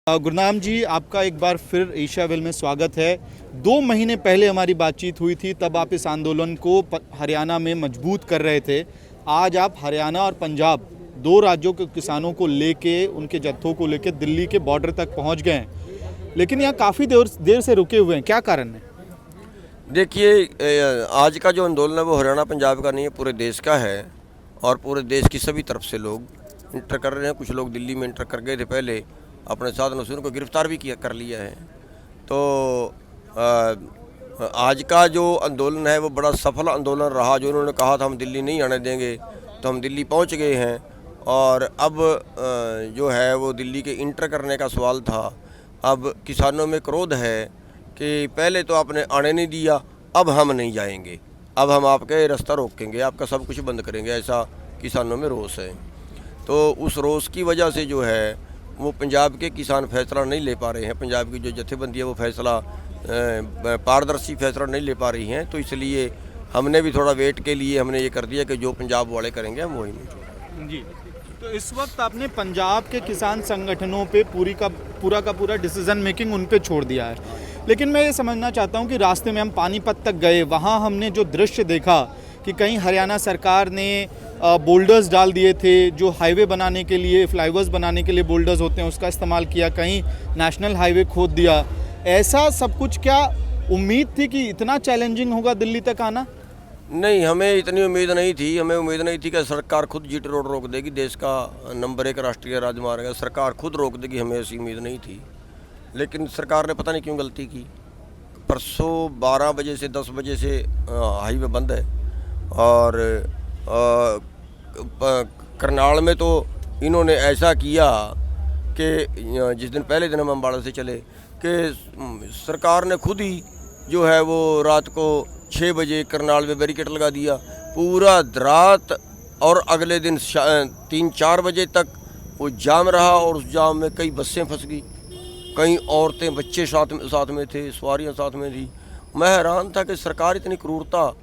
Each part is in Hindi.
गुरनाम जी, आपका एक बार फिर एशियाविल में स्वागत है। 2 महीने पहले हमारी बातचीत हुई थी, तब आप इस आंदोलन को हरियाणा में मजबूत कर रहे थे। आज आप हरियाणा और पंजाब 2 राज्यों के किसानों को लेके, उनके जत्थों को लेके दिल्ली के बॉर्डर तक पहुंच गए हैं, लेकिन यहाँ काफ़ी देर से रुके हुए हैं। क्या कारण है? देखिए, आज का जो आंदोलन है वो हरियाणा पंजाब का नहीं है, पूरे देश का है। और पूरे देश की सभी तरफ से लोग इंटर कर रहे हैं। कुछ लोग दिल्ली में इंटर कर गए थे पहले, अपने साधनों से उनको गिरफ्तार भी कर लिया है। तो आज का जो आंदोलन है वो बड़ा सफल आंदोलन रहा। जो उन्होंने कहा था हम दिल्ली नहीं आने देंगे, तो हम दिल्ली पहुंच गए हैं। और अब जो है वो दिल्ली के इंटर करने का सवाल था। अब किसानों में क्रोध है कि पहले तो आपने आने नहीं दिया, अब हम नहीं जाएंगे, अब हम आपके रास्ता रोकेंगे, आपका सब कुछ बंद करेंगे। ऐसा किसानों में रोष है। तो उस रोष की वजह से जो है वो पंजाब के किसान फैसला नहीं ले पा रहे हैं। पंजाब की जो जत्थेबंदी है वो फैसला पारदर्शी फैसला नहीं ले पा रही हैं। तो इसलिए हमने भी थोड़ा वेट के लिए हमने ये कर दिया कि जो पंजाब वाले करेंगे हम वही नहीं। जी, तो इस वक्त आपने पंजाब के किसान संगठनों पे पूरा का पूरा डिसीजन मेकिंग उन पे छोड़ दिया है। लेकिन मैं ये समझना चाहता हूँ कि रास्ते में हम पानीपत तक गए, वहाँ हमने जो दृश्य देखा कि कहीं हरियाणा सरकार ने बोल्डर्स डाल दिए थे, जो हाईवे बनाने के लिए, फ्लाईओवर्स बनाने के लिए बोल्डर्स होते हैं, उसका इस्तेमाल किया, कहीं नेशनल हाईवे खोद दिया। ऐसा सब कुछ क्या उम्मीद थी कि इतना चैलेंजिंग होगा दिल्ली तक आना? नहीं, हमें इतनी उम्मीद नहीं थी। हमें उम्मीद नहीं थी कि सरकार खुद जीटी रोड रोक देगी, देश का नंबर 1 राष्ट्रीय राजमार्ग है, सरकार खुद रोक देगी, हमें ऐसी उम्मीद नहीं थी। लेकिन सरकार ने पता नहीं क्यों गलती की। परसों 12 बजे से 10 बजे से हाईवे बंद है। और करनाल में तो इन्होंने ऐसा किया कि जिस दिन पहले दिन हम अम्बाड़ा से चले कि सरकार ने खुद ही जो है वो रात को 6 बजे करनाल में बैरिकेड लगा दिया पूरा रात। और अगले दिन 3-4 बजे तक वो जाम रहा। और उस जाम में कई बसें फंस गई, कई औरतें बच्चे साथ में थे, सवारियां साथ में थी। मैं हैरान था कि सरकार इतनी क्रूरता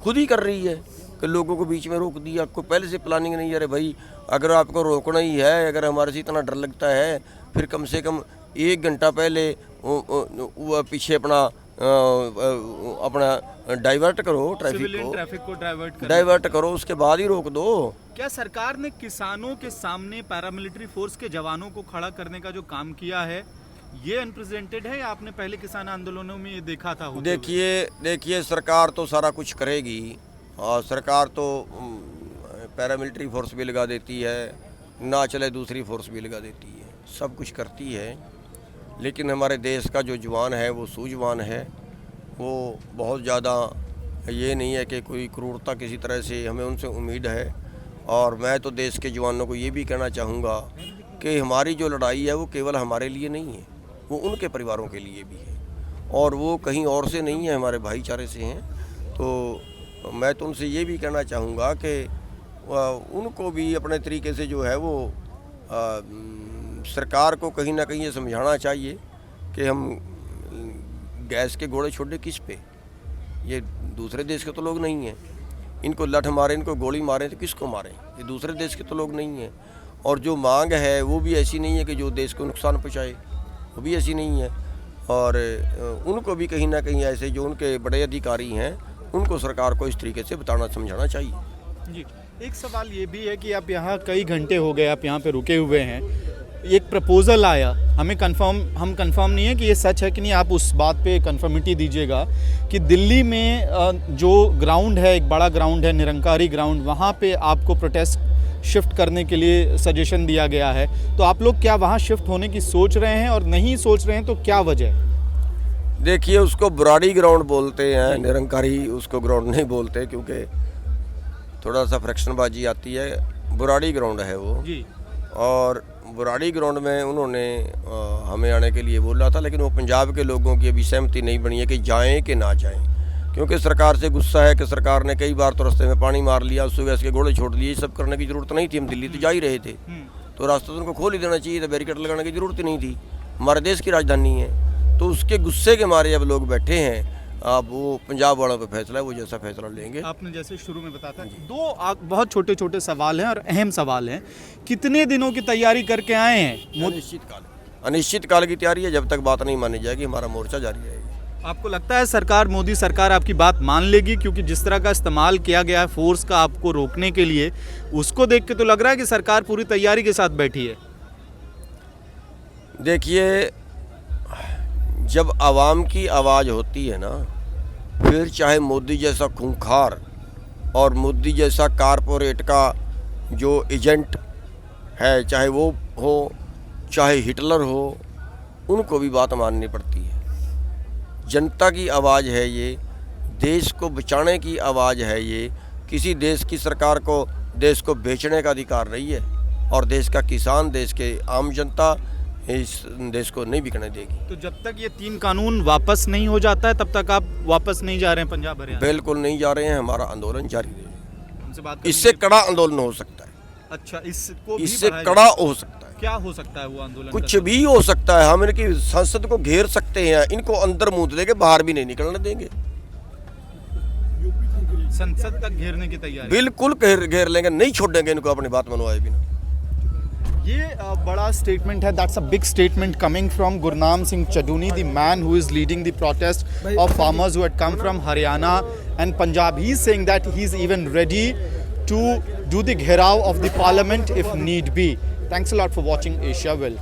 खुद ही कर रही है कि लोगों को बीच में रोक दिया। कोई पहले से प्लानिंग नहीं है। अरे भाई, अगर आपको रोकना ही है, अगर हमारे से इतना डर लगता है, फिर कम से कम 1 घंटा पहले वो पीछे अपना डाइवर्ट करो, ट्रैफिक को डाइवर्ट करो, उसके बाद ही रोक दो। क्या सरकार ने किसानों के सामने पैरामिलिट्री फोर्स के जवानों को खड़ा करने का जो काम किया है, ये अनप्रेसिडेंटेड है या आपने पहले किसान आंदोलनों में ये देखा था? देखिए, सरकार तो सारा कुछ करेगी। और सरकार तो पैरामिलिट्री फोर्स भी लगा देती है, ना चले दूसरी फोर्स भी लगा देती है, सब कुछ करती है। लेकिन हमारे देश का जो जवान है वो सूझवान है। वो बहुत ज़्यादा ये नहीं है कि कोई क्रूरता किसी तरह से, हमें उनसे उम्मीद है। और मैं तो देश के जवानों को ये भी कहना चाहूँगा कि हमारी जो लड़ाई है वो केवल हमारे लिए नहीं है, वो उनके परिवारों के लिए भी है। और वो कहीं और से नहीं है, हमारे भाईचारे से हैं। तो मैं तो उनसे ये भी कहना चाहूँगा कि उनको भी अपने तरीके से जो है वो सरकार को कहीं ना कहीं ये समझाना चाहिए कि हम गैस के घोड़े छोड़े किस पे। ये दूसरे देश के तो लोग नहीं हैं, इनको लठ मारें, इनको गोली मारें तो किसको मारें? ये दूसरे देश के तो लोग नहीं हैं। और जो मांग है वो भी ऐसी नहीं है कि जो देश को नुकसान पहुँचाए, वो भी ऐसी नहीं है। और उनको भी कहीं ना कहीं ऐसे जो उनके बड़े अधिकारी हैं उनको सरकार को इस तरीके से बताना समझाना चाहिए। जी, एक सवाल ये भी है कि आप यहाँ कई घंटे हो गए, आप यहाँ पे रुके हुए हैं। एक प्रपोजल आया, हम कंफर्म नहीं है कि ये सच है कि नहीं, आप उस बात पे कंफर्मिटी दीजिएगा कि दिल्ली में जो ग्राउंड है, एक बड़ा ग्राउंड है, निरंकारी ग्राउंड, वहाँ पे आपको प्रोटेस्ट शिफ्ट करने के लिए सजेशन दिया गया है। तो आप लोग क्या वहाँ शिफ्ट होने की सोच रहे हैं? और नहीं सोच रहे हैं तो क्या वजह है? देखिए, उसको बुराड़ी ग्राउंड बोलते हैं, निरंकारी उसको ग्राउंड नहीं बोलते, क्योंकि थोड़ा सा फ्रैक्शनबाजी आती है। बुराड़ी ग्राउंड है वो जी। और बुराड़ी ग्राउंड में उन्होंने हमें आने के लिए बोला था, लेकिन वो पंजाब के लोगों की अभी सहमति नहीं बनी है कि जाएं कि ना जाएं। क्योंकि सरकार से गुस्सा है कि सरकार ने कई बार तो रास्ते में पानी मार लिया, सुबह के घोड़े छोड़ लिए। सब करने की जरूरत नहीं थी, हम दिल्ली तो जा ही रहे थे, तो रास्ता तो उनको खोल ही देना चाहिए था, बैरिकेड लगाने की जरूरत ही नहीं थी। हमारे देश की राजधानी है, तो उसके गुस्से के मारे अब लोग बैठे हैं। अब वो पंजाब वालों पे फैसला है, वो जैसा फैसला लेंगे। आपने जैसे शुरू में बताया था, 2 बहुत छोटे छोटे सवाल हैं और अहम सवाल हैं। कितने दिनों की तैयारी करके आए हैं? निश्चित काल अनिश्चित काल की तैयारी है। जब तक बात नहीं मानी जाएगी हमारा मोर्चा जारी रहेगा। आपको लगता है सरकार, मोदी सरकार आपकी बात मान लेगी? क्योंकि जिस तरह का इस्तेमाल किया गया है फोर्स का आपको रोकने के लिए, उसको देख के तो लग रहा है कि सरकार पूरी तैयारी के साथ बैठी है। देखिए, जब आवाम की आवाज़ होती है ना, फिर चाहे मोदी जैसा खूंखार और मोदी जैसा कारपोरेट का जो एजेंट है, चाहे वो हो चाहे हिटलर हो, उनको भी बात माननी पड़ती है। जनता की आवाज़ है ये, देश को बचाने की आवाज़ है ये। किसी देश की सरकार को देश को बेचने का अधिकार नहीं है, और देश का किसान, देश के आम जनता इस देश को नहीं बिकने देगी। तो जब तक ये 3 कानून वापस नहीं हो जाता है तब तक आप वापस नहीं जा रहे हैं पंजाब हरियाणा? बिल्कुल नहीं जा रहे हैं, हमारा आंदोलन जारी रहेगा। हमसे बात इससे कड़ा आंदोलन हो सकता है। अच्छा, इसको भी इससे बढ़ाया कड़ा हो सकता है। क्या हो सकता है वो आंदोलन? कुछ भी हो सकता है। हम इनकी संसद को घेर सकते हैं, इनको अंदर मूंद देंगे, बाहर भी नहीं निकलने देंगे। संसद तक घेरने की तैयारी? बिल्कुल घेर लेंगे, नहीं छोड़ेंगे इनको अपनी बात मनवाए बिना। ये बड़ा स्टेटमेंट है, that's a big statement coming from Gurnam Singh Chaduni, the man who is leading the protest of farmers who had come from Haryana and Punjab. He is saying that he is even ready to do the gherav of the parliament if need be. Thanks a lot for watching Asia Well.